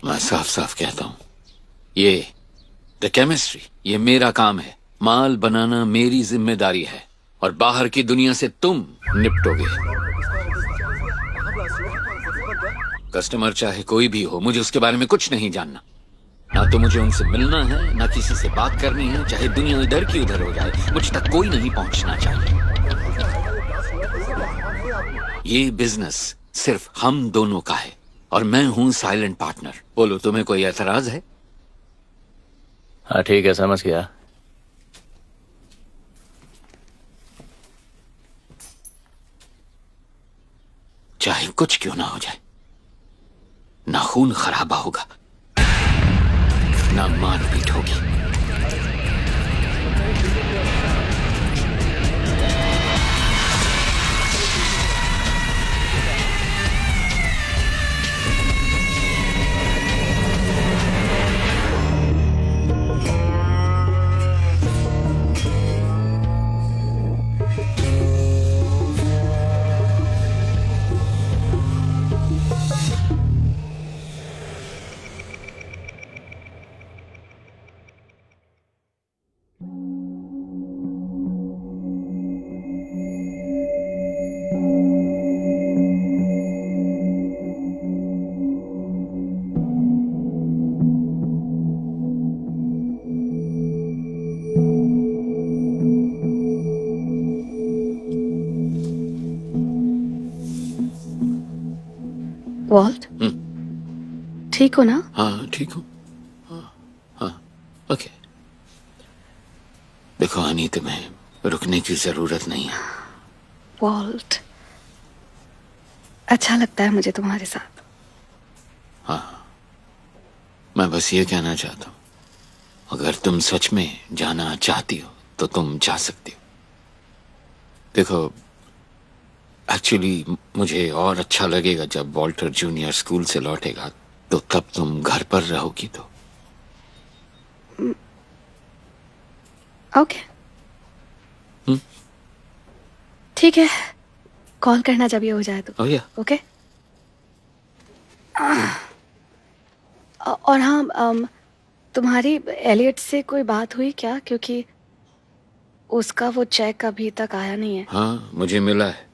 मैं साफ साफ कहता हूं, ये द केमिस्ट्री, ये मेरा काम है। माल बनाना मेरी जिम्मेदारी है और बाहर की दुनिया से तुम निपटोगे। कस्टमर चाहे कोई भी हो, मुझे उसके बारे में कुछ नहीं जानना। ना तो मुझे उनसे मिलना है, ना किसी से बात करनी है। चाहे दुनिया इधर की उधर हो जाए, मुझ तक कोई नहीं पहुंचना चाहिए। ये बिजनेस सिर्फ हम दोनों का है और मैं हूं साइलेंट पार्टनर। बोलो, तुम्हें कोई एतराज है? हाँ ठीक है, समझ गया। चाहे कुछ क्यों ना हो जाए, ना खून खराबा होगा, ना मारपीट होगी। वॉल्ट, ठीक हो ना? हाँ ठीक हूँ। हाँ ओके। देखो अनी, तुम्हें रुकने की जरूरत नहीं है। वॉल्ट, अच्छा लगता है मुझे तुम्हारे साथ। मैं बस ये कहना चाहता हूँ, अगर तुम सच में जाना चाहती हो तो तुम जा सकती हो। देखो, एक्चुअली मुझे और अच्छा लगेगा जब वॉल्टर जूनियर स्कूल से लौटेगा, तो तब तुम घर पर रहोगी तो। ओके, ठीक है, कॉल करना जब ये हो जाए तो। ओह या। ओके। और हाँ, तुम्हारी एलियट से कोई बात हुई क्या? क्योंकि उसका वो चेक अभी तक आया नहीं है। हाँ मुझे मिला है।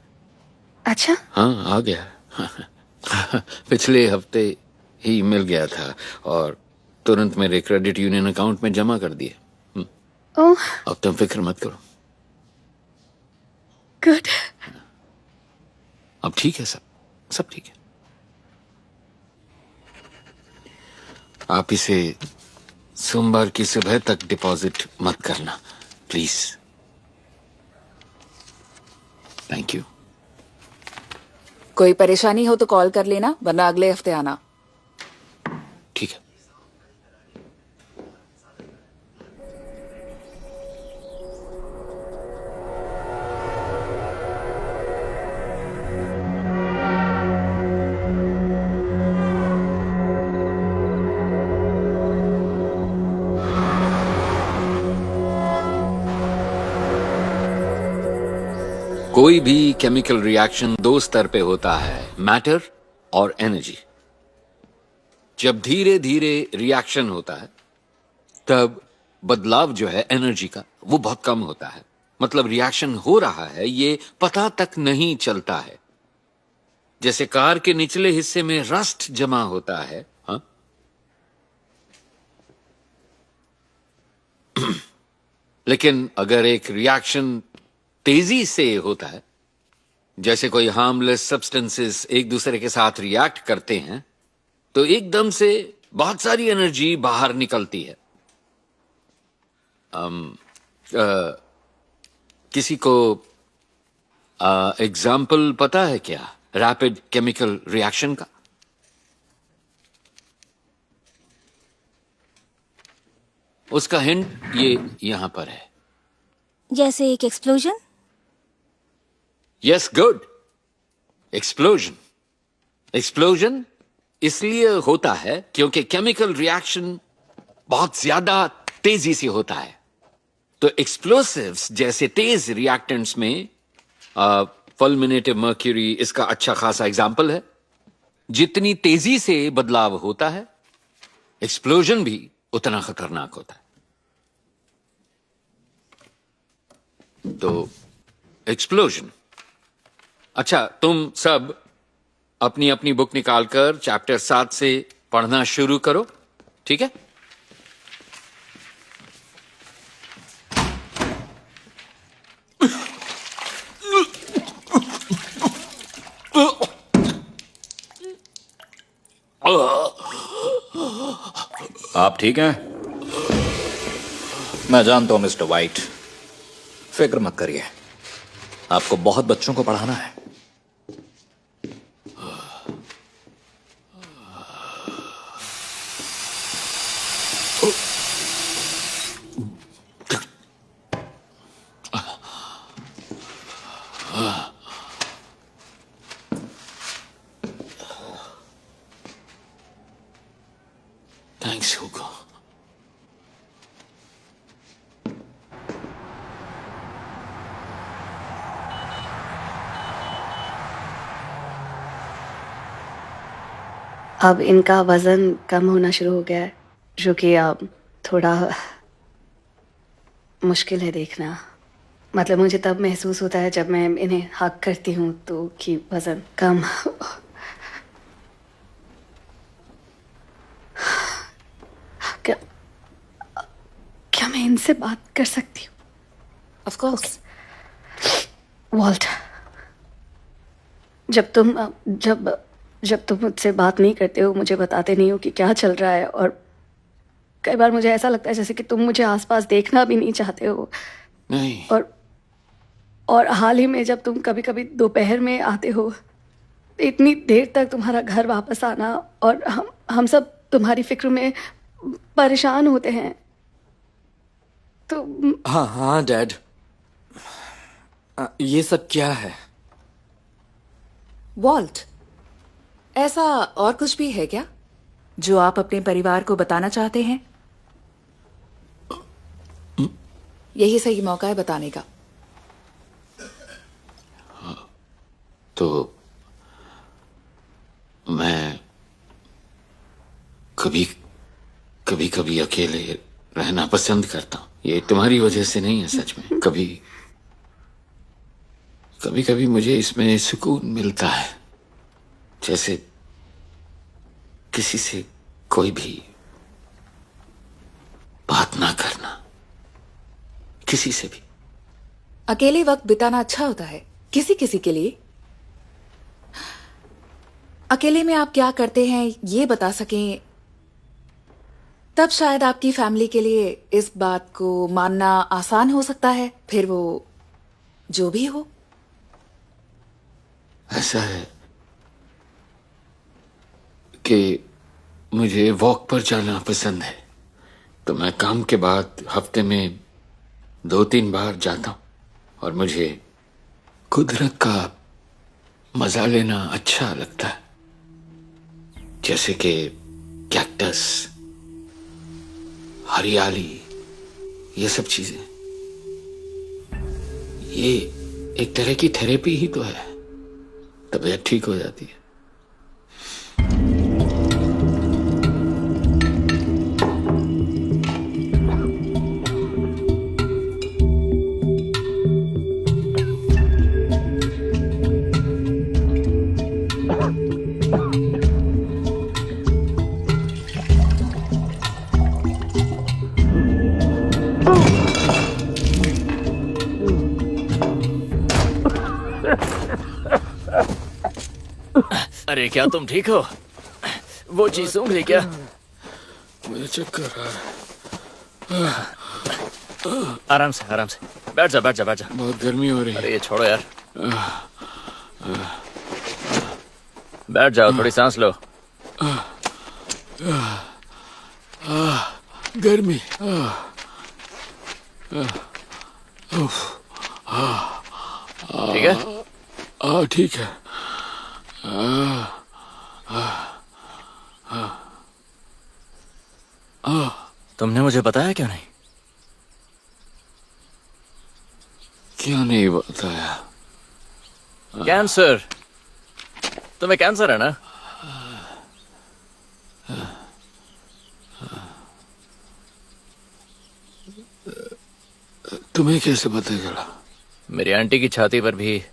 अच्छा, हाँ आ गया। पिछले हफ्ते ही मिल गया था और तुरंत मेरे क्रेडिट यूनियन अकाउंट में जमा कर दिए। ओह अब तुम फिक्र मत करो। गुड। अब ठीक है, सब ठीक है। आप इसे सोमवार की सुबह तक डिपॉजिट मत करना प्लीज। Thank you. कोई परेशानी हो तो कॉल कर लेना, वरना अगले हफ्ते आना। ठीक है। कोई भी केमिकल रिएक्शन दो स्तर पे होता है, मैटर और एनर्जी। जब धीरे धीरे रिएक्शन होता है तब बदलाव जो है एनर्जी का, वो बहुत कम होता है। मतलब रिएक्शन हो रहा है ये पता तक नहीं चलता है। जैसे कार के निचले हिस्से में रस्ट जमा होता है। हाँ? लेकिन अगर एक रिएक्शन तेजी से होता है, जैसे कोई हार्मलेस सब्सटेंसेस एक दूसरे के साथ रिएक्ट करते हैं, तो एकदम से बहुत सारी एनर्जी बाहर निकलती है। किसी को एग्जाम्पल पता है क्या रैपिड केमिकल रिएक्शन का? उसका हिंट ये यहां पर है। जैसे एक एक्सप्लोजन। Yes, good. एक्सप्लोजन इसलिए होता है क्योंकि केमिकल रिएक्शन बहुत ज्यादा तेजी से होता है। तो एक्सप्लोसिव्स जैसे तेज रिएक्टेंट्स में फुलमिनेटिव मर्क्यूरी इसका अच्छा खासा एग्जाम्पल है। जितनी तेजी से बदलाव होता है एक्सप्लोजन भी उतना खतरनाक होता है। तो एक्सप्लोजन। अच्छा, तुम सब अपनी अपनी बुक निकालकर चैप्टर 7 से पढ़ना शुरू करो, ठीक है? आप ठीक हैं? मैं जानता हूं मिस्टर वाइट, फिक्र मत करिए। आपको बहुत बच्चों को पढ़ाना है। थैंक्स हुगो। अब इनका वजन कम होना शुरू हो गया है, जो कि अब थोड़ा मुश्किल है देखना। मतलब मुझे तब महसूस होता है जब मैं इन्हें हक करती हूँ तो कि वजन कम। क्या क्या मैं इनसे बात कर सकती हूँ? Of course. वॉल्ट, जब तुम मुझसे बात नहीं करते हो, मुझे बताते नहीं हो कि क्या चल रहा है, और कई बार मुझे ऐसा लगता है जैसे कि तुम मुझे आसपास देखना भी नहीं चाहते हो। नहीं। और हाल ही में जब तुम कभी कभी दोपहर में आते हो, इतनी देर तक तुम्हारा घर वापस आना, और हम सब तुम्हारी फिक्र में परेशान होते हैं। तो हाँ हाँ डैड, ये सब क्या है? वॉल्ट, ऐसा और कुछ भी है क्या जो आप अपने परिवार को बताना चाहते हैं? यही सही मौका है बताने का। तो मैं कभी कभी अकेले रहना पसंद करता हूं। ये तुम्हारी वजह से नहीं है, सच में। कभी मुझे इसमें सुकून मिलता है, जैसे किसी से कोई भी बात ना करना, किसी से भी। अकेले वक्त बिताना अच्छा होता है किसी किसी के लिए। अकेले में आप क्या करते हैं ये बता सकें, तब शायद आपकी फैमिली के लिए इस बात को मानना आसान हो सकता है, फिर वो जो भी हो। ऐसा है कि मुझे वॉक पर जाना पसंद है, तो मैं काम के बाद हफ्ते में 2-3 बार जाता हूं, और मुझे कुदरत का मजा लेना अच्छा लगता है, जैसे कि कैक्टस, हरियाली, ये सब चीजें। ये एक तरह की थेरेपी ही तो है, तबीयत ठीक हो जाती है। अरे क्या तुम ठीक हो? वो चीज सूंघ ली क्या? मुझे चक्कर आ रहा है। आराम से बैठ जा। बहुत गर्मी हो रही है। अरे ये छोड़ो यार, बैठ जाओ, थोड़ी सांस लो। गर्मी। ठीक है? ठीक है। तुमने मुझे बताया क्यों नहीं? क्या नहीं बताया? कैंसर, तुम्हें कैंसर है ना? तुम्हें कैसे पता चला? मेरी आंटी की छाती पर भी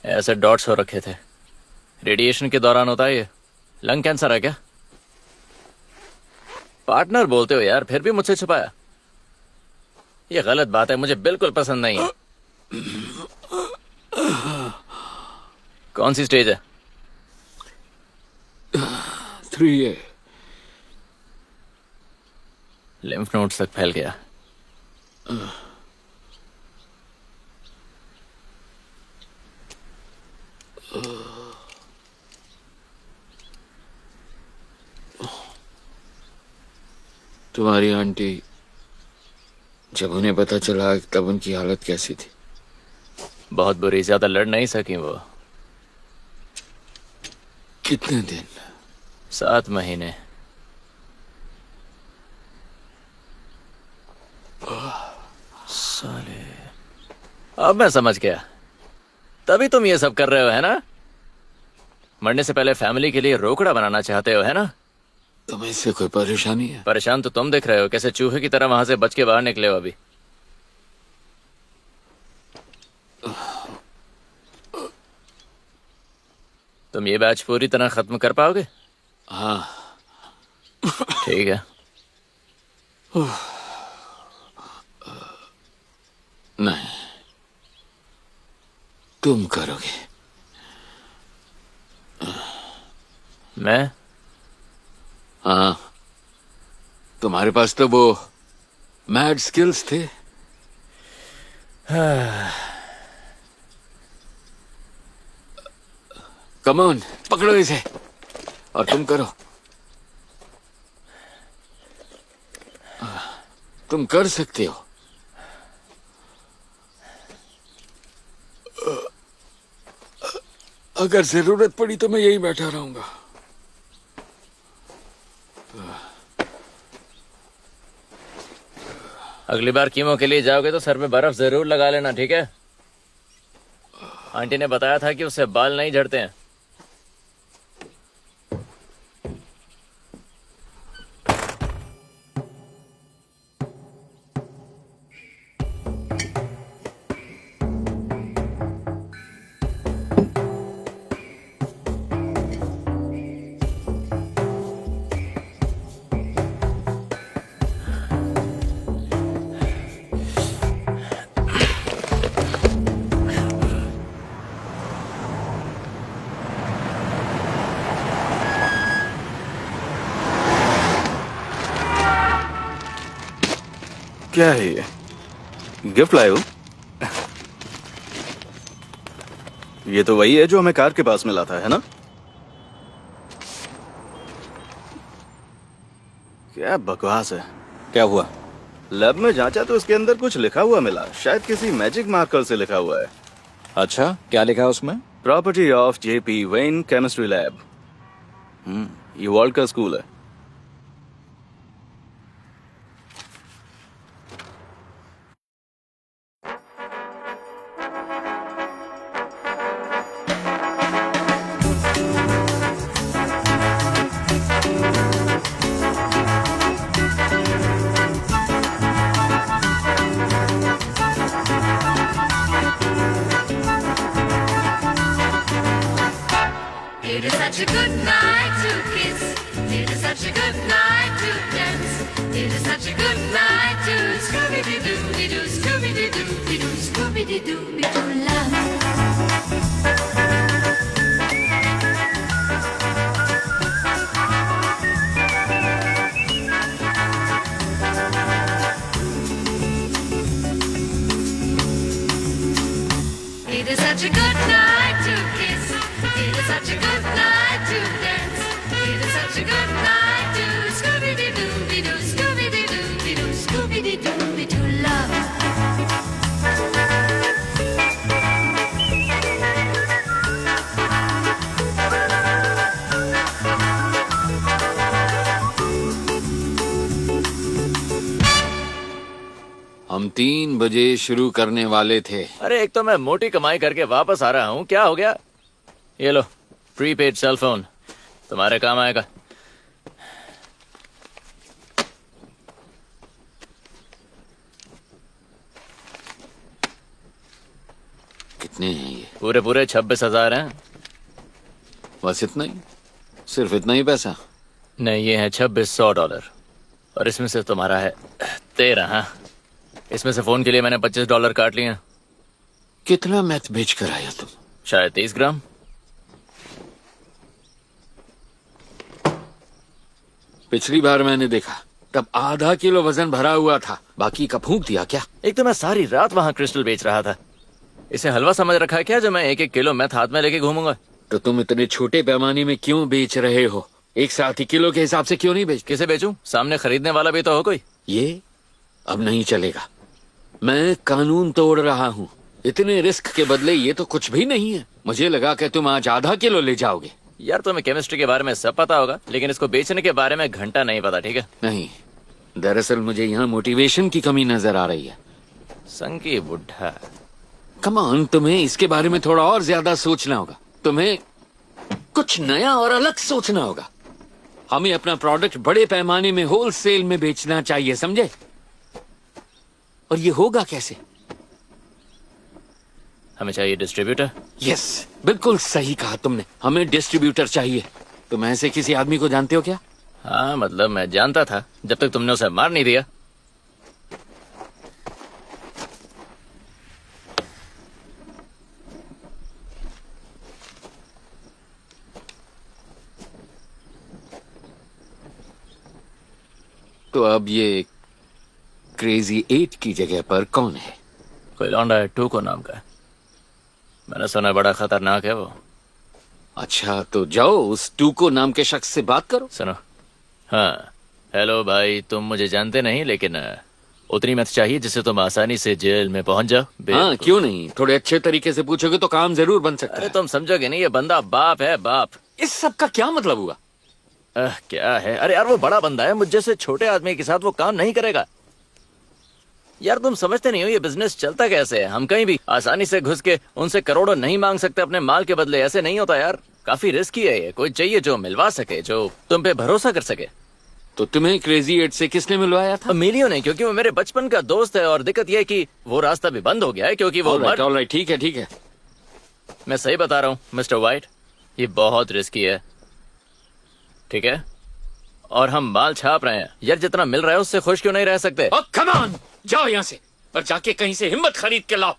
ऐसे डॉट्स हो रखे थे। रेडिएशन के दौरान होता है ये। लंग कैंसर है क्या? पार्टनर बोलते हो यार, फिर भी मुझसे छुपाया। ये गलत बात है, मुझे बिल्कुल पसंद नहीं है। कौन सी स्टेज है? 3A। लिम्फ नोड्स तक फैल गया। तुम्हारी आंटी, जब उन्हें पता चला तब उनकी हालत कैसी थी? बहुत बुरी, ज्यादा लड़ नहीं सकी वो। कितने दिन? 7 महीने। साले, अब मैं समझ गया। तभी तुम ये सब कर रहे हो, है ना? मरने से पहले फैमिली के लिए रोकड़ा बनाना चाहते हो, है ना? तुम्हें इससे कोई परेशानी है? परेशान तो तुम दिख रहे हो, कैसे चूहे की तरह वहां से बच के बाहर निकले हो अभी। तुम ये बैच पूरी तरह खत्म कर पाओगे? हाँ। ठीक है। नहीं, तुम करोगे। मैं? हाँ, तुम्हारे पास तो वो मैड स्किल्स थे। कम ऑन, पकड़ो इसे और तुम करो। तुम कर सकते हो। अगर जरूरत पड़ी तो मैं यही बैठा रहूंगा। अगली बार कीमो के लिए जाओगे तो सर में बर्फ जरूर लगा लेना, ठीक है? आंटी ने बताया था कि उससे बाल नहीं झड़ते हैं। क्या है ये? गिफ्ट लाए हो? ये तो वही है जो हमें कार के पास मिला था, है ना? क्या बकवास है। क्या हुआ? लैब में जांचा तो इसके अंदर कुछ लिखा हुआ मिला, शायद किसी मैजिक मार्कर से लिखा हुआ है। अच्छा, क्या लिखा है उसमें? Property of JP when chemistry lab. ये वर्ल्ड का स्कूल है। It is such a good night to kiss. It is such a good night to dance. It is such a good night to Scooby-Doo-Doo-Doo, Scooby-Doo-Doo-Doo, Scooby-Doo-Doo-Doo love. It is such a good night to kiss. It is such a good night to dance. It is such a good night to Scooby-Doo-Doo-Doo, Scooby-Doo-Doo-Doo, Scooby-Doo-Doo-Doo love. हम 3 बजे शुरू करने वाले थे। अरे एक तो मैं मोटी कमाई करके वापस आ रहा हूँ, क्या हो गया? ये लो, प्रीपेड सेल फोन, तुम्हारे काम आएगा। कितने हैं ये? पूरे पूरे 26,000 हैं। बस इतना ही? सिर्फ इतना ही पैसा? नहीं, ये है $2600 और इसमें से तुम्हारा है 13। हाँ, इसमें से फोन के लिए मैंने $25 काट लिए हैं। कितना मैथ बेच कर आया तुम? शायद 30 ग्राम। पिछली बार मैंने देखा तब आधा किलो वजन भरा हुआ था, बाकी का फूंक दिया क्या? एक तो मैं सारी रात वहाँ क्रिस्टल बेच रहा था। इसे हलवा समझ रखा है क्या जो मैं 1-1 किलो मैथ हाथ में लेके घूमूंगा? तो तुम इतने छोटे पैमाने में क्यों बेच रहे हो? एक साथ ही किलो के हिसाब से क्यों नहीं बेचते? किसे बेचूं? सामने खरीदने वाला भी तो हो कोई। ये अब नहीं चलेगा। मैं कानून तोड़ रहा हूँ। इतने रिस्क के बदले ये तो कुछ भी नहीं है। मुझे लगा कि तुम आज आधा किलो ले जाओगे। यार तुम्हें केमिस्ट्री के बारे में सब पता होगा, लेकिन इसको बेचने के बारे में घंटा नहीं पता, ठीक है? नहीं, दरअसल मुझे यहाँ मोटिवेशन की कमी नजर आ रही है। संकी बुढ़ा। कम ऑन, तुम्हें इसके बारे में थोड़ा और ज्यादा सोचना होगा। तुम्हें कुछ नया और अलग सोचना होगा। हमें अपना प्रोडक्ट बड़े पैमाने में होलसेल में बेचना चाहिए, समझे? और ये होगा कैसे? हमें चाहिए डिस्ट्रीब्यूटर। यस, बिल्कुल सही कहा तुमने। हमें डिस्ट्रीब्यूटर चाहिए। तुम ऐसे किसी आदमी को जानते हो क्या? हाँ, मतलब मैं जानता था जब तक तुमने उसे मार नहीं दिया। तो अब ये क्रेजी 8 की जगह पर कौन है? कोई लौंडा है, टूको नाम का। मैंने सुना बड़ा खतरनाक है वो। अच्छा, तो जाओ उस टूको नाम के शख्स से बात करो। सुनो। हाँ, हेलो भाई, तुम मुझे जानते नहीं, लेकिन उतनी मैथ चाहिए जिससे तुम आसानी से जेल में पहुंच जाओ। हाँ, क्यों नहीं? थोड़े अच्छे तरीके से पूछोगे तो काम जरूर बन सकता अरे है। तुम समझोगे नहीं, ये बंदा बाप है, बाप। इस सब का क्या मतलब हुआ? क्या है? अरे यार वो बड़ा बंदा है, मुझ जैसे छोटे आदमी के साथ वो काम नहीं करेगा। यार तुम समझते नहीं हो ये बिजनेस चलता कैसे है। हम कहीं भी आसानी से घुस के उनसे करोड़ों नहीं मांग सकते अपने माल के बदले। ऐसे नहीं होता यार, काफी रिस्की है ये। कोई चाहिए जो मिलवा सके, जो तुम पे भरोसा कर सके। तो तुम्हें क्रेजी 8 से किसने मिलवाया था? मिलियो ने, क्योंकि वो मेरे बचपन का दोस्त है। और दिक्कत यह है कि वो रास्ता भी बंद हो गया है क्योंकि वो ऑल राइट, ठीक है, ठीक है। मैं सही बता रहा हूँ मिस्टर वाइट, ये बहुत रिस्की है, ठीक है? और हम माल छाप रहे हैं यार, जितना मिल रहा है उससे खुश क्यों नहीं रह सकते? ओ कम ऑन, जाओ यहाँ से और जाके कहीं से हिम्मत खरीद के लाओ।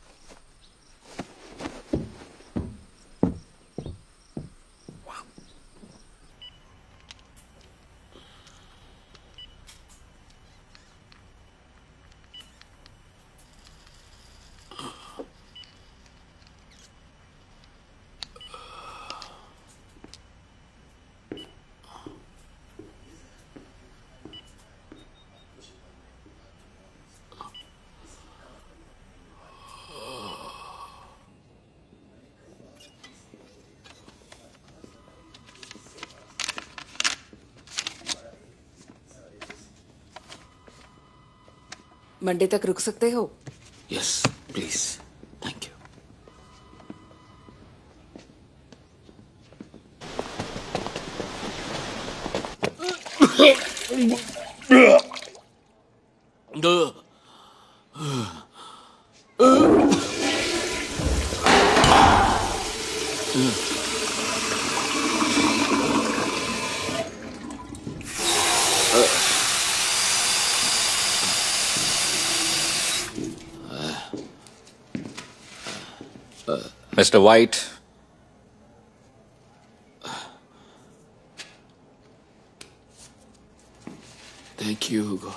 मंडे तक रुक सकते हो? Yes please, thank you. Mister White, thank you Hugo.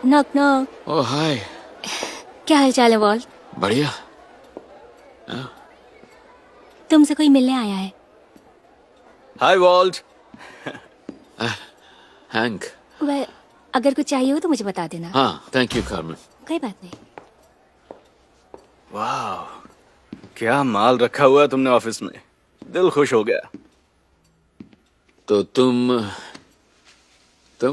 Knock knock. Oh hi, क्या हाल चाल है वॉल्ट? बढ़िया। तुमसे कोई मिलने आया है। हाय वॉल्ट। हैंक। वह अगर कुछ चाहिए हो तो मुझे बता देना। हाँ, थैंक यू कार्मेन। कोई बात नहीं। वाह, क्या माल रखा हुआ है तुमने ऑफिस में, दिल खुश हो गया। तो तुम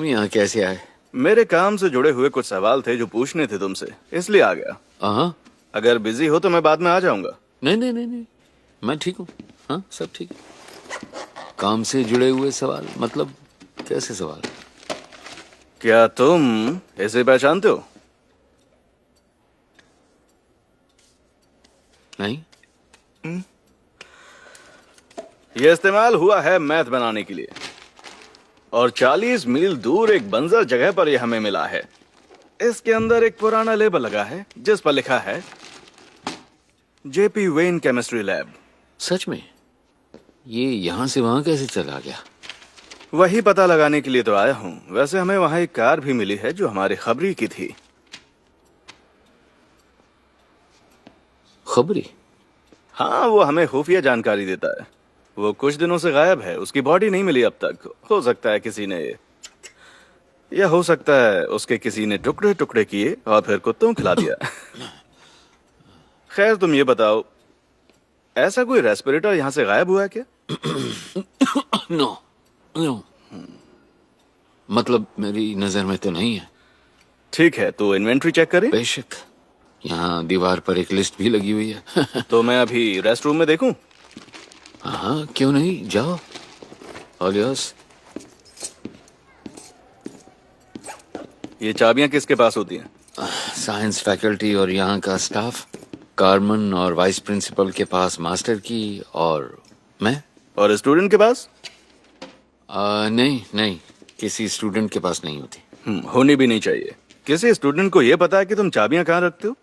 यहाँ कैसे आए? मेरे काम से जुड़े हुए कुछ सवाल थे जो पूछने थे तुमसे, इसलिए आ गया। हाँ, अगर बिजी हो तो मैं बाद में आ जाऊंगा। नहीं, मैं ठीक हूँ। हाँ, सब ठीक है। काम से जुड़े हुए सवाल मतलब कैसे सवाल? क्या तुम इसे पहचानते हो? नहीं। यह इस्तेमाल हुआ है मैथ बनाने के लिए, और 40 मील दूर एक बंजर जगह पर यह हमें मिला है। इसके अंदर एक पुराना लेबल लगा है जिस पर लिखा है जेपी वेन केमिस्ट्री लैब। सच में? ये यहाँ से वहाँ कैसे चला गया? वही पता लगाने के लिए तो आया हूँ। वैसे हमें वहाँ एक कार भी मिली है जो हमारे खबरी की थी। खबरी? हाँ, वो हमें खुफिया जानकारी देता है। वो कुछ दिनों से गायब है, उसकी बॉडी नहीं मिली अब तक। हो सकता है किसी ने, या हो सकता है उसके किसी ने टुकड़े टुकड़े किए और फिर कुत्तों खिला दिया। खैर, तुम ये बताओ, ऐसा कोई रेस्पिरेटर यहाँ से गायब हुआ है क्या? नो। मतलब मेरी नजर में तो नहीं है। ठीक है, तो इन्वेंट्री चेक करें। बेशक। यहाँ दीवार पर एक लिस्ट भी लगी हुई है। तो मैं अभी रेस्ट रूम में देखूं? हाँ, क्यों नहीं, जाओ। All yours. ये चाबियां किसके पास होती हैं? साइंस फैकल्टी और यहाँ का स्टाफ। कार्मन और वाइस प्रिंसिपल के पास मास्टर की, और मैं। और स्टूडेंट के पास? नहीं, किसी स्टूडेंट के पास नहीं होती। होनी भी नहीं चाहिए। किसी स्टूडेंट को यह पता है कि तुम चाबियां कहाँ रखते हो?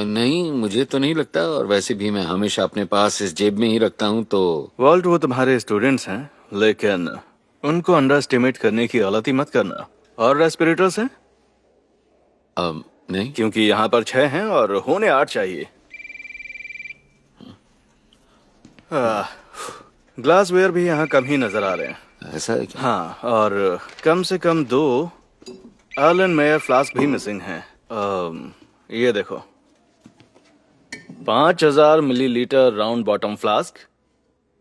नहीं, मुझे तो नहीं लगता, और वैसे भी मैं हमेशा अपने पास इस जेब में ही रखता हूँ। तो वॉल्ट, वो तुम्हारे स्टूडेंट्स हैं, लेकिन उनको अंडर एस्टिमेट करने की गलती मत करना। और रेस्पिरेटर्स हैं? नहीं। क्योंकि यहाँ पर 6 हैं और होने 8 चाहिए। ग्लासवेयर भी यहाँ कम ही नजर आ रहे हैं। ऐसा है क्या? हाँ, और कम से कम 2 अर्लन मेयर फ्लास्क भी मिसिंग हैं। ये देखो, 5000 मिलीलीटर राउंड बॉटम फ्लास्क।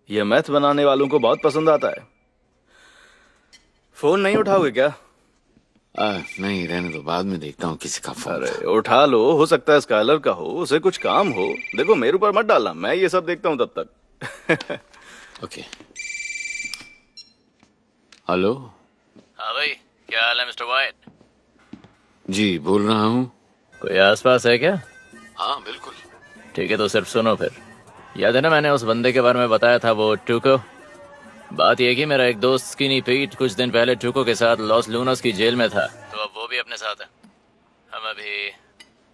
ये मैथ बनाने वालों को बहुत पसंद आता है। फोन नहीं उठाओगे क्या? नहीं, रहने दो, बाद में देखता हूँ किसी का फोन। अरे उठा लो, हो सकता है स्काइलर का हो, उसे कुछ काम हो। देखो, मेरे ऊपर मत डालना, मैं ये सब देखता हूँ तब तक। ओके। हेलो। हाँ भाई, क्या हाल है मिस्टर वाइट? जी, बोल रहा हूँ। कोई आसपास है क्या? हाँ, बिल्कुल। ठीक है, तो सिर्फ सुनो फिर। याद है ना मैंने उस बंदे के बारे में बताया था, वो टूको? बात यह कि मेरा एक दोस्त स्किनी पीट कुछ दिन पहले टूको के साथ लॉस लूनस की जेल में था, तो अब वो भी अपने साथ है। हम अभी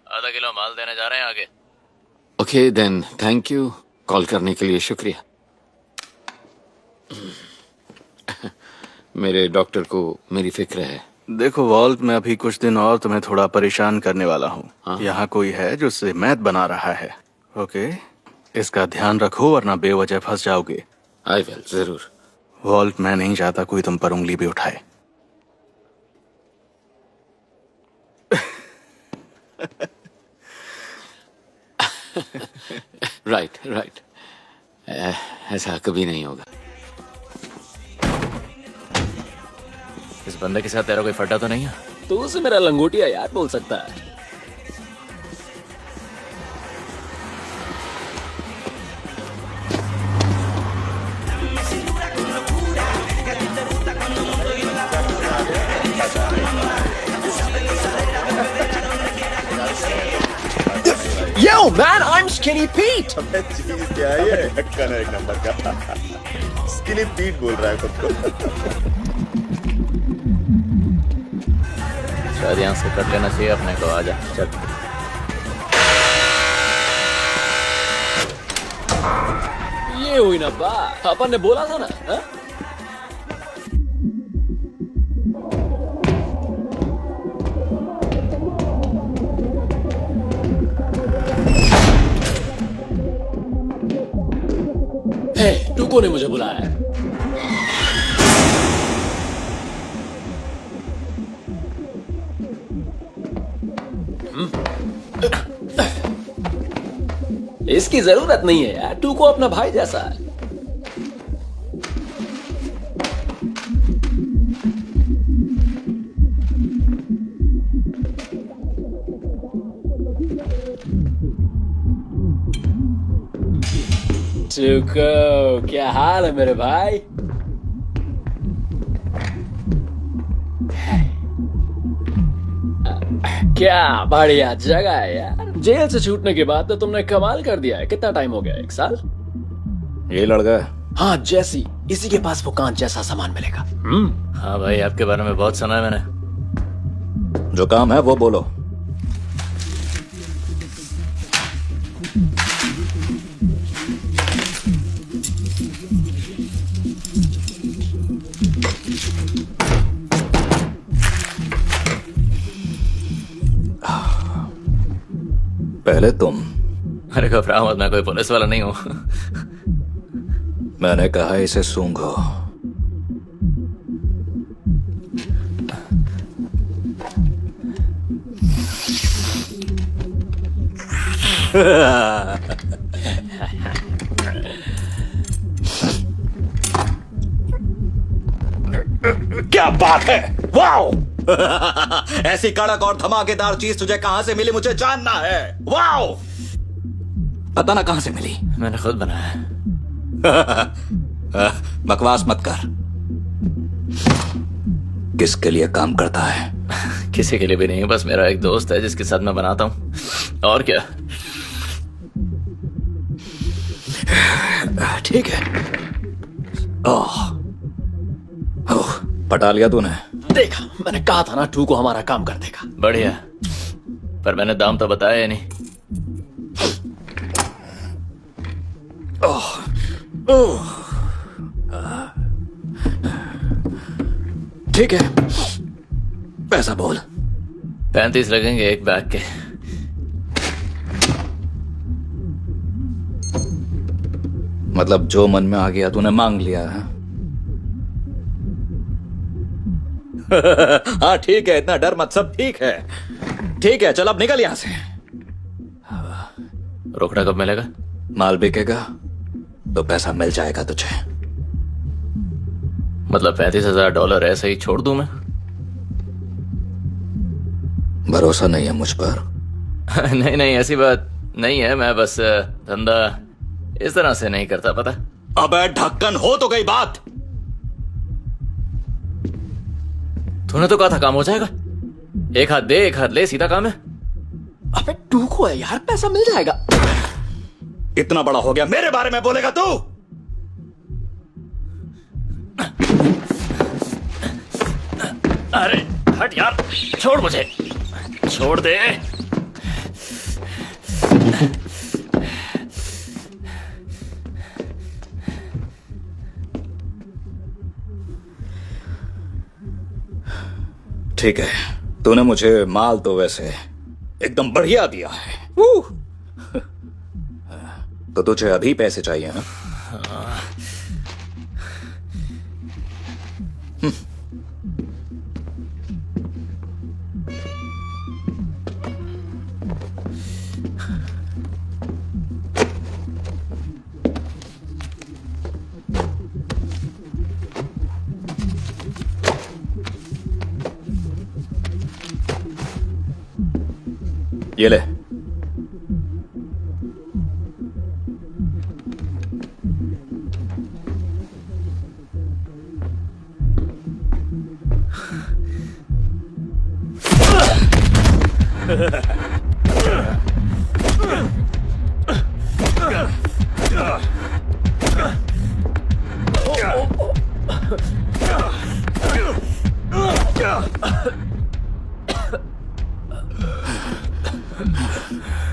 आधा किलो माल देने जा रहे हैं आगे। Okay then, thank you. Call करने के लिए शुक्रिया। मेरे डॉक्टर को मेरी फिक्र है। देखो वॉल्ट, मैं अभी कुछ दिन और तुम्हें थोड़ा परेशान करने वाला हूँ। यहाँ कोई है जो इससे मैथ बना रहा है। ओके, इसका ध्यान रखो वरना बेवजह फंस जाओगे। आई विल, जरूर। वॉल्ट, मैं नहीं चाहता कोई तुम पर उंगली भी उठाए। राइट। ऐसा कभी नहीं होगा। इस बंदे के साथ तेरा कोई फटा तो नहीं है? तो उसे मेरा लंगोटिया यार बोल सकता है। Yo, man, I'm Skinny Pete. क्या है ये? ढक्कन है एक नंबर का। स्किनी पीट बोल रहा है खुद को। शायद यहाँ से कट लेना चाहिए अपने को। आजा चल। ये हुई ना बात, अपन ने बोला था ना। हा? टूको ने मुझे बुलाया है। इसकी जरूरत नहीं है यार, टूको अपना भाई जैसा है। सुको, क्या हाल है मेरे भाई? क्या बढ़िया जगह है यार। जेल से छूटने के बाद तो तुमने कमाल कर दिया है। कितना टाइम हो गया? 1 साल? ये लड़का है। हाँ, जैसी इसी के पास वो कांच जैसा सामान मिलेगा। हाँ भाई, आपके बारे में बहुत सुना है मैंने। जो काम है वो बोलो। पहले तुम। अरे घबराओ मत, मैं कोई पुलिस वाला नहीं हूँ। मैंने कहा इसे सूंघो। क्या बात है, वाओ। ऐसी कड़क और धमाकेदार चीज तुझे कहां से मिली मुझे जानना है। वाओ, पता ना कहां से मिली। मैंने खुद बनाया। बकवास मत कर। किसके लिए काम करता है? किसी के लिए भी नहीं, बस मेरा एक दोस्त है जिसके साथ मैं बनाता हूँ। और क्या। ठीक है। ओह, पटा लिया तूने। देखा, मैंने कहा था ना, टू को हमारा काम कर देगा। बढ़िया, पर मैंने दाम तो बताया नहीं। ठीक है, पैसा बोल। 35 लगेंगे एक बैग के। मतलब जो मन में आ गया तूने मांग लिया है। हाँ ठीक है, इतना डर मत, सब ठीक है। ठीक है, चल अब निकल यहां से। रोकड़ा कब मिलेगा? माल बिकेगा तो पैसा मिल जाएगा तुझे। मतलब $35,000 ऐसे ही छोड़ दूं मैं? भरोसा नहीं है मुझ पर? नहीं नहीं, ऐसी बात नहीं है। मैं बस धंधा इस तरह से नहीं करता, पता। अबे ढक्कन हो तो गई बात। तूने तो कहा था काम हो जाएगा। एक हाथ दे एक हाथ ले, सीधा काम है। अबे टू को है यार, पैसा मिल जाएगा। इतना बड़ा हो गया, मेरे बारे में बोलेगा तू? अरे हट यार, छोड़ मुझे, छोड़ दे। ठीक है, तूने मुझे माल तो वैसे एकदम बढ़िया दिया है। तो तुझे अभी पैसे चाहिए ना? ये ले।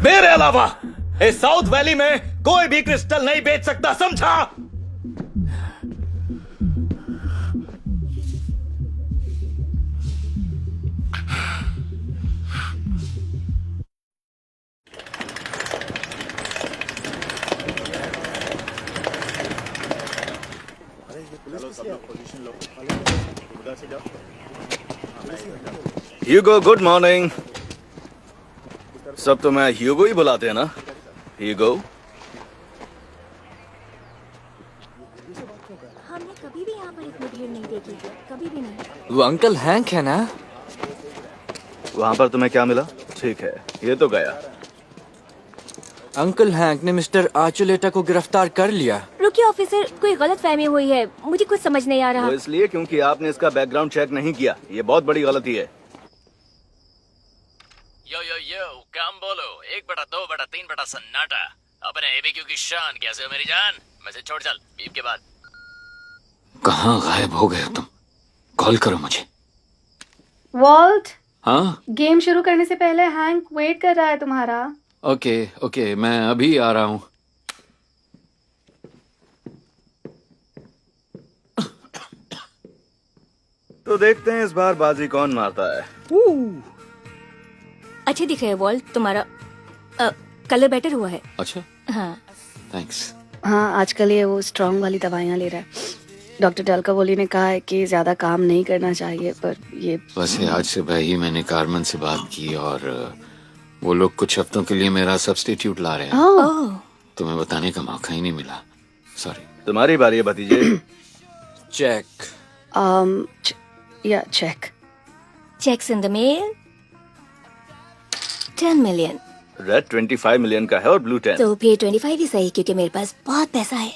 मेरे अलावा इस साउथ वैली में कोई भी क्रिस्टल नहीं बेच सकता, समझा? ह्यूगो, गुड मॉर्निंग। सब तो मैं ह्यूगो ही बुलाते हैं ना। ह्यूगो, हमने कभी भी यहाँ पर इतनी भीड़ नहीं देखी, कभी भी नहीं। वो अंकल हैंक है ना? वहां पर तुम्हें क्या मिला? ठीक है, ये तो गया। अंकल हैंक ने मिस्टर आर्चुलेटा को गिरफ्तार कर लिया। रुकिए ऑफिसर, कोई गलत फहमी हुई है, मुझे कुछ समझ नहीं आ रहा। वो इसलिए क्योंकि आपने इसका बैकग्राउंड चेक नहीं किया। ये बहुत बड़ी गलती है। यो काम बोलो। 1/2/3 सन्नाटा। अपने एबीक्यू की शान। कैसे हो मेरी जान? मैसेज छोड़ चल, बीप के बाद। कहाँ गायब हो गए हो तुम? कॉल करो मुझे। वॉल्ट, हाँ गेम शुरू करने से पहले हैंक वेट कर रहा है तुम्हारा। ओके ओके, मैं अभी आ रहा हूँ। तो देखते हैं इस बार बाजी कौन मारता है। अच्छे दिख रहे हैं वॉल्ट, तुम्हारा कलर बेटर हुआ है। अच्छा, हाँ थैंक्स। हाँ, आजकल ये वो स्ट्रॉन्ग वाली दवाइयाँ ले रहा है। डॉक्टर टलकावोली ने कहा है कि ज्यादा काम नहीं करना चाहिए, पर ये वैसे आज सुबह ही मैंने कारमन से बात की और वो लोग कुछ हफ्तों के लिए मेरा सब्स्टिट्यूट ला रहे हैं। ओह, तुम्हें बताने का मौका ही नहीं मिला, सॉरी। तुम्हारी बारी है भतीजे। चेक। या check. Checks in the mail. 10 million. Red 25 million का है और ब्लू 10। तो फिर 25 ही सही, क्योंकि मेरे पास बहुत पैसा है।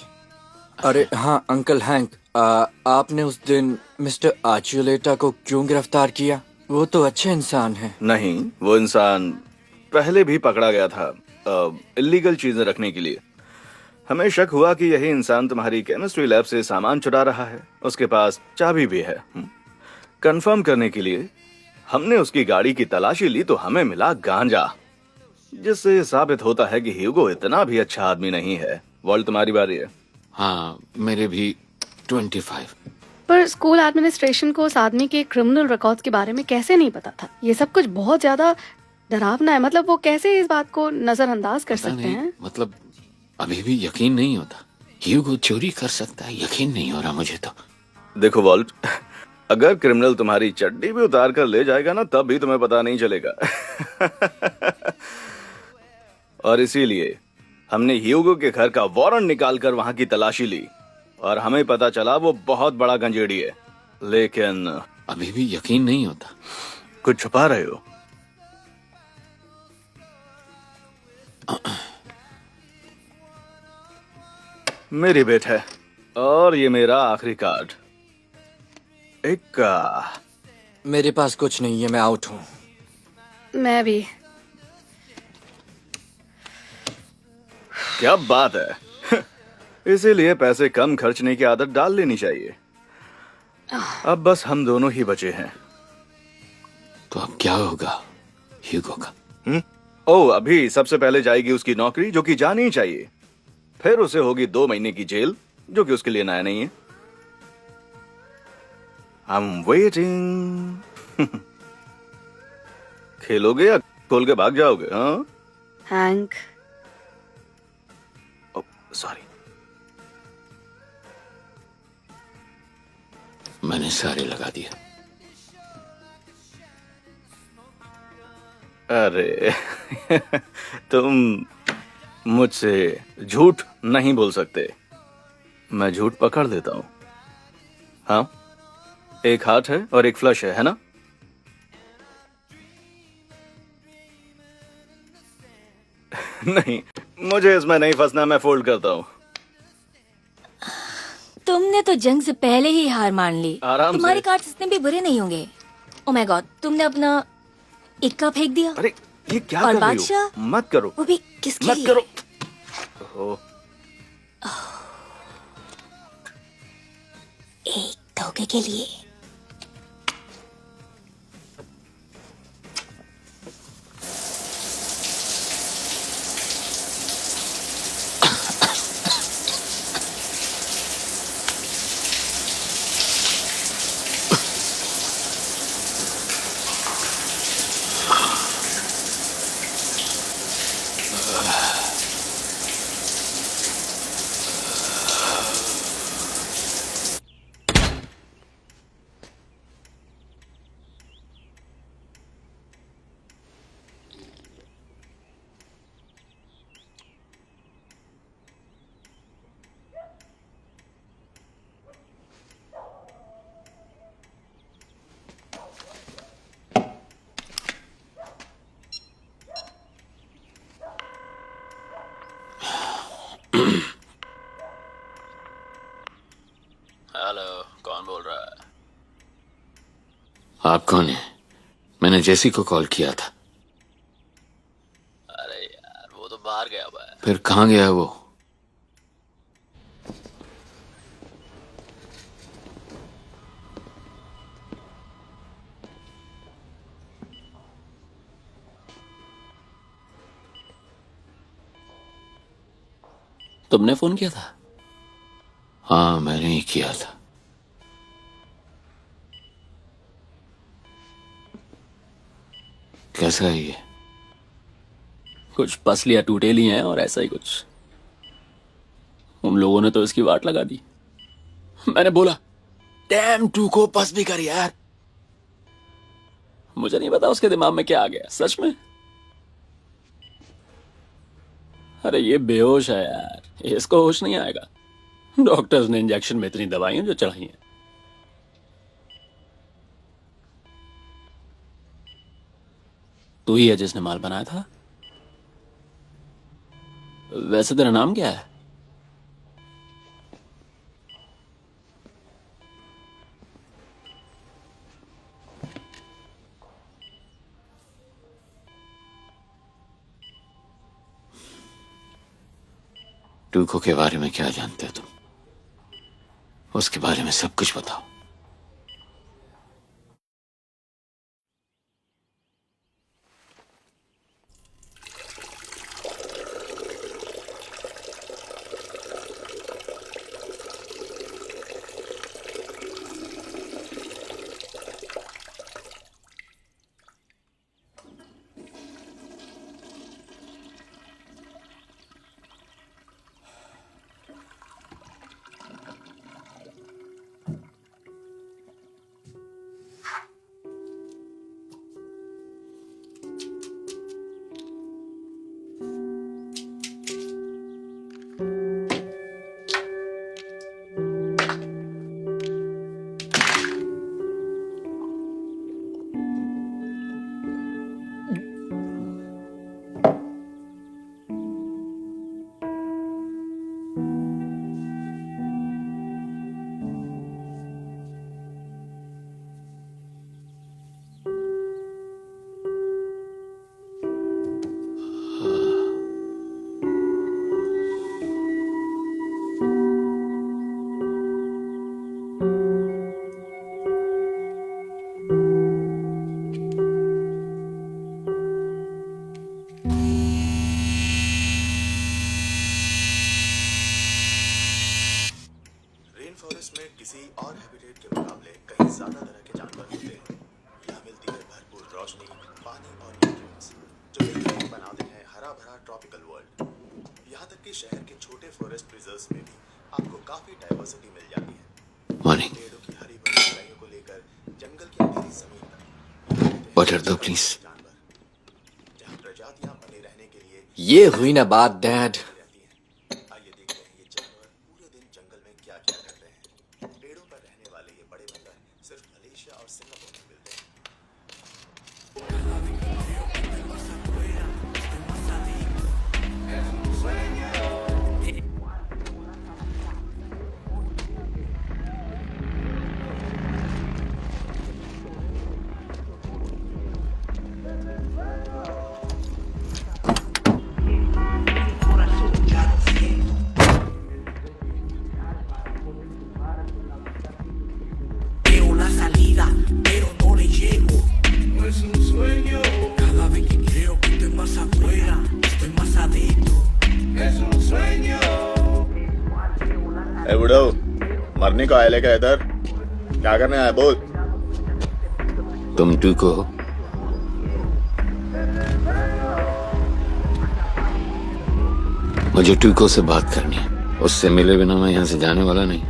अरे हाँ अंकल हैंक, आपने उस दिन मिस्टर आर्चुलेटा को क्यों गिरफ्तार किया? वो तो अच्छे इंसान हैं। नहीं, वो इंसान पहले भी पकड़ा गया था इलीगल चीजें रखने के लिए। हमें शक हुआ कि यही इंसान तुम्हारी केमिस्ट्री लैब से सामान चुरा रहा है। उसके पास चाबी भी है। कंफर्म करने के लिए हमने उसकी गाड़ी की तलाशी ली तो हमें मिला गांजा, जिससे साबित होता है कि ह्यूगो इतना भी अच्छा आदमी नहीं है। वॉल्ट, तुम्हारी बारी है। हाँ, मेरे भी 25। पर स्कूल एडमिनिस्ट्रेशन को उस आदमी के क्रिमिनल रिकॉर्ड्स के बारे में कैसे नहीं पता था? ये सब कुछ बहुत ज्यादा डरावना है। मतलब वो कैसे इस बात को नजरअंदाज कर पता सकते नहीं, हैं? मतलब अभी भी यकीन नहीं होता ह्यूगो चोरी कर सकता है। यकीन नहीं हो रहा मुझे तो। देखो वॉल्ट, अगर क्रिमिनल तुम्हारी चड्डी भी उतार कर ले जाएगा ना, तब भी तुम्हें पता नहीं चलेगा। और इसीलिए हमने ह्यूगो के घर का वारंट निकालकर वहां की तलाशी ली और हमें पता चला वो बहुत बड़ा गंजेड़ी है। लेकिन अभी भी यकीन नहीं होता। कुछ छुपा रहे हो। मेरी बेट है और ये मेरा आखिरी कार्ड। एक मेरे पास कुछ नहीं है, मैं आउट हूँ। मैं भी। क्या बात है। इसीलिए पैसे कम खर्चने की आदत डाल लेनी चाहिए। अब बस हम दोनों ही बचे हैं। तो अब क्या होगा ह्यूगो का? ओह, अभी सबसे पहले जाएगी उसकी नौकरी, जो कि जानी ही चाहिए। फिर उसे होगी 2 महीने की जेल, जो कि उसके लिए नया नहीं है। I'm waiting। खेलोगे या खोल के भाग जाओगे? हाँ, हैंक, सॉरी। मैंने सारे लगा दिए। अरे तुम मुझसे झूठ नहीं बोल सकते। मैं झूठ पकड़ लेता हूं। हाँ, एक हाथ है और एक फ्लश है ना? नहीं, मुझे इसमें नहीं फंसना। मैं फोल्ड करता हूँ। तुमने तो जंग से पहले ही हार मान ली। आराम तुम्हारे से। कार्ड्स इतने भी बुरे नहीं होंगे। ओह माय गॉड, तुमने अपना इक्का फेंक दिया। अरे ये क्या और कर रही बादशाह? हो? मत करो, वो भी किसके मत लिए? करो। ओह, एक धोखे के लिए। हेलो, कौन बोल रहा है? आप कौन है? मैंने जेसी को कॉल किया था। अरे यार, वो तो बाहर गया हुआ है। फिर कहाँ गया वो? तुमने फोन किया था? हाँ, मैंने ही किया था। कैसा है ये? कुछ पसलियां टूटेली हैं और ऐसा ही कुछ। उन लोगों ने तो इसकी वाट लगा दी। मैंने बोला डैम टू को पस भी कर यार। मुझे नहीं पता उसके दिमाग में क्या आ गया, सच में। अरे ये बेहोश है यार, इसको होश नहीं आएगा। डॉक्टर्स ने इंजेक्शन में इतनी दवाइयां जो चढ़ाई हैं। तू ही है जिसने माल बनाया था? वैसे तेरा नाम क्या है? टूको के बारे में क्या जानते हो तुम? उसके बारे में सब कुछ बताओ। रेन फॉरेस्ट में किसी और हैबिटेट के मुकाबले कहीं ज्यादा तरह के जानवर होते हैं। यहाँ मिलती है भरपूर रोशनी, पानी और न्यूट्रिएंट्स, जो मिलकर ही बनाते हैं हरा भरा ट्रॉपिकल वर्ल्ड। यहाँ तक कि शहर के छोटे फॉरेस्ट रिजर्व्स में भी आपको काफी डाइवर्सिटी मिल जाती है। मॉर्निंग। पेड़ों की हरी भरी लड़ाइयों को लेकर जंगल की अंधेरी जमीन तक वाटर दो प्लीज। जानवर, जहाँ प्रजातियां बने रहने के लिए ये हुई ना बात डैड। रहती हैं। आइए देखते हैं ये जानवर पूरे दिन जंगल में क्या क्या करते हैं। पेड़ों पर रहने वाले ये बड़े बंदर सिर्फ मलेशिया और सिंगापुर में मिलते हैं। Veo la salida, pero no le llego. No es un sueño. Cada vez que creo que estoy más afuera, estoy más adentro. Es un sueño. ए बुढ़ो, मरने को आए लेकर इधर क्या करने आया? बोल। तुम टूको हो? मुझे टूको से बात करनी है। उससे मिले बिना मैं यहाँ से जाने वाला नहीं।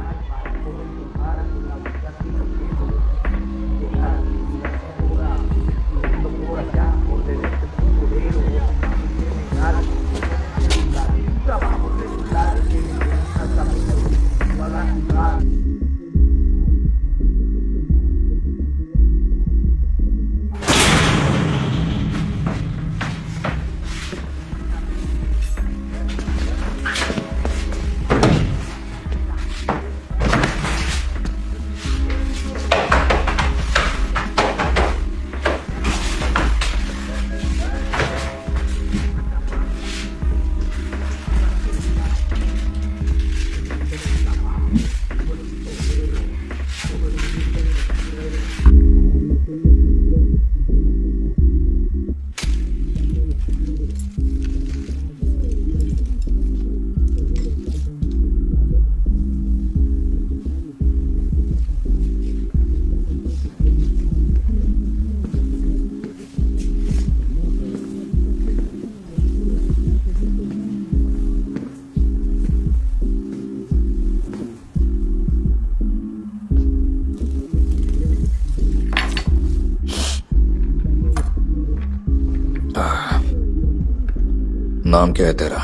नाम क्या है तेरा?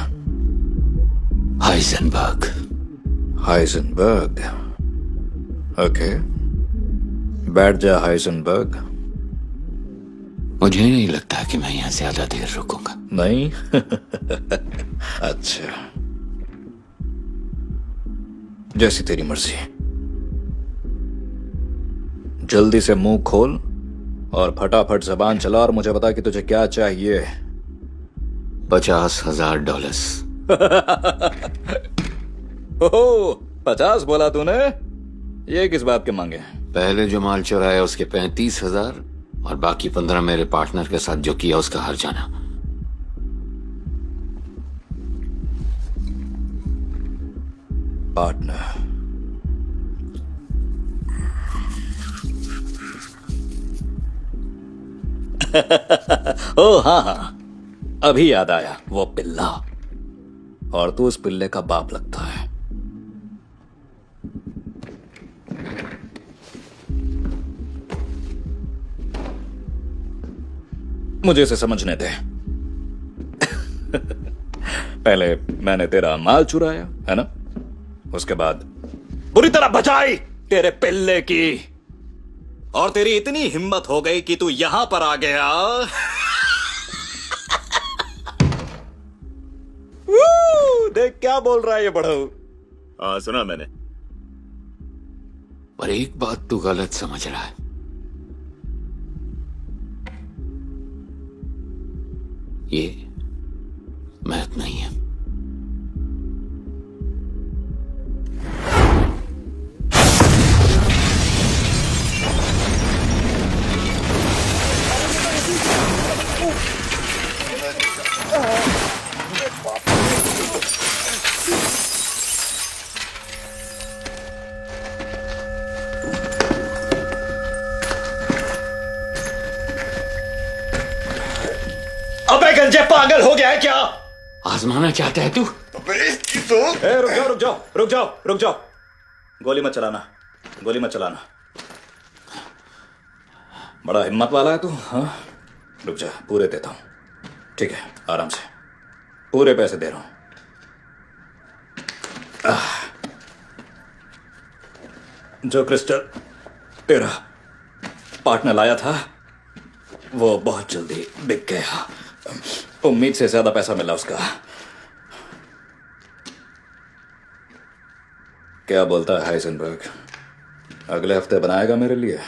हाइजनबर्ग। हाइजनबर्ग। ओके, बैठ जा हाइजनबर्ग। मुझे नहीं लगता कि मैं यहाँ ज्यादा देर रुकूंगा। नहीं? अच्छा, जैसी तेरी मर्जी। जल्दी से मुंह खोल और फटाफट जबान चला और मुझे बता कि तुझे क्या चाहिए। $50,000। ओह, 50 बोला तूने? ये किस बात के मांगे? पहले जो माल चुराया उसके 35,000 और बाकी 15 मेरे पार्टनर के साथ जो किया उसका हर्जाना। पार्टनर? ओ हाँ हाँ, अभी याद आया, वो पिल्ला। और तू उस पिल्ले का बाप लगता है। मुझे इसे समझने दे। पहले मैंने तेरा माल चुराया, है ना? उसके बाद बुरी तरह बचाई तेरे पिल्ले की, और तेरी इतनी हिम्मत हो गई कि तू यहां पर आ गया। देख क्या बोल रहा है ये बड़ऊ। हाँ, सुना मैंने। पर एक बात तू गलत समझ रहा है। ये मैथ नहीं है। अबे गंजे, पागल हो गया है क्या? आजमाना चाहता है तू? रुक जाओ रुक जाओ रुक जाओ रुक जाओ। गोली मत चलाना, गोली मत चलाना। बड़ा हिम्मत वाला है तू। हाँ, रुक जा, पूरे देता हूं। ठीक है, आराम से, पूरे पैसे दे रहा हूं। जो क्रिस्टल तेरा पार्टनर लाया था वो बहुत जल्दी बिक गया। उम्मीद से ज्यादा पैसा मिला उसका। क्या बोलता है हाइजनबर्ग? अगले हफ्ते बनाएगा मेरे लिए?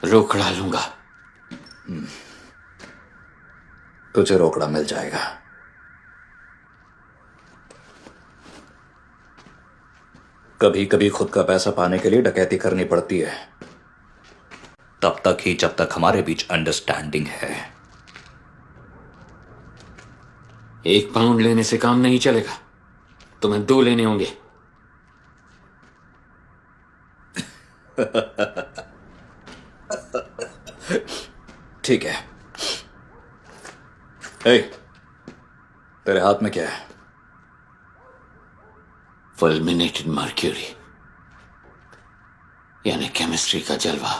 रोकड़ा लूंगा। तुझे रोकड़ा मिल जाएगा। कभी कभी खुद का पैसा पाने के लिए डकैती करनी पड़ती है, तब तक ही जब तक हमारे बीच अंडरस्टैंडिंग है। 1 पाउंड लेने से काम नहीं चलेगा, तुम्हें 2 लेने होंगे। ठीक है। ए, तेरे हाथ में क्या है? फुलमिनेटेड मर्क्यूरी, यानी केमिस्ट्री का जलवा।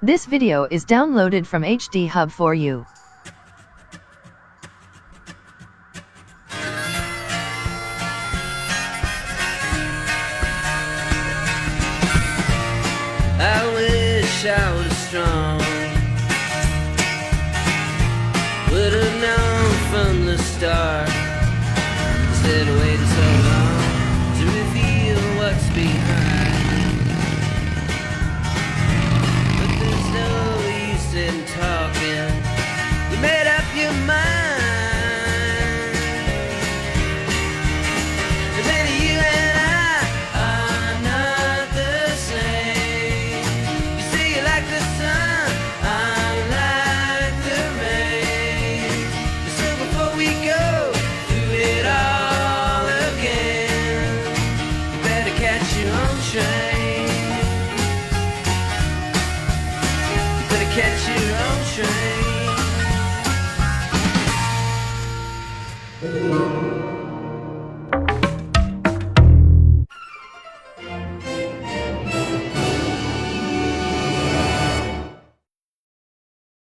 This video is downloaded from HD Hub for you. I wish I was strong. Would have known from the start. Instead of waiting so long to reveal what's behind. But there's no use in talking. You made up your mind. And maybe you and I are not the same. You say you like the sun, I'm like the rain. So before we go through it all again, you better catch your own train. You better catch your own train.